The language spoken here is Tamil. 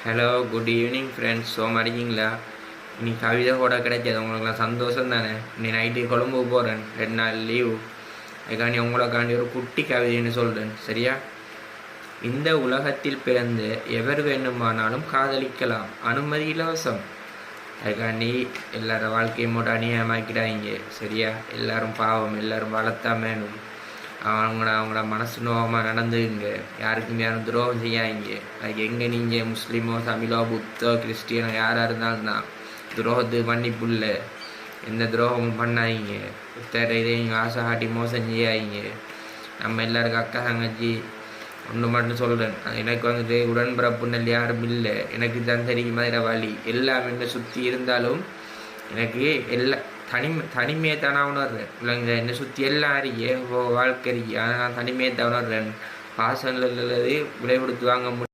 Hello good evening friends. இருக்கீங்களா? இன்னைக்கு கவிதை கூட கிடைச்சது உங்களுக்குலாம் சந்தோஷம் தானே? இன்னைக்கு நைட்டு கொழும்பு போகிறேன், 2 நாள் லீவு. அதுக்காண்டி உங்களுக்காண்டி ஒரு குட்டி கவிதைன்னு சொல்கிறேன், சரியா? இந்த உலகத்தில் பிறந்து எவர் வேண்டுமானாலும் காதலிக்கலாம், அனுமதி இலவசம். அதுக்காண்டி எல்லார வாழ்க்கையும் மட்டும் அநியாயமாக்கிடாதீங்க, சரியா? எல்லாரும் பாவம், எல்லாரும் வளர்த்தான் வேணும். அவங்கள மனசு நோகமாக நடந்துங்க, யாருக்கும் யாரும் துரோகம் செய்யாதீங்க. அதுக்கு எங்கே நீங்கள் முஸ்லீமோ தமிழோ புத்தோ கிறிஸ்டியனோ யாராக இருந்தாலும் தான் துரோகத்துக்கு மன்னிப்பு இல்லை. எந்த துரோகமும் பண்ணாதீங்க. புத்தரை இதையும் ஆசை காட்டி மோசம் செய்யாதீங்க. நம்ம எல்லாருக்கும் அக்கா தங்கச்சி ஒன்று மட்டும் சொல்கிறேன், எனக்கு வந்துட்டு உடன்பிறப்புன்னு யாரும் இல்லை. எனக்கு தான் தெரியும் மாதிரி வழி எல்லாம் என்ன சுற்றி இருந்தாலும் எனக்கு தனிமையை தானே உணர்றேன். இல்லைங்க, என்னை சுற்றி எல்லாம் அறிய வாழ்க்கை அறிய, ஆனால் நான் தனிமையை தான் உணர்றேன். பாசங்கள் உள்ளது விலை கொடுத்து வாங்க முடியும்.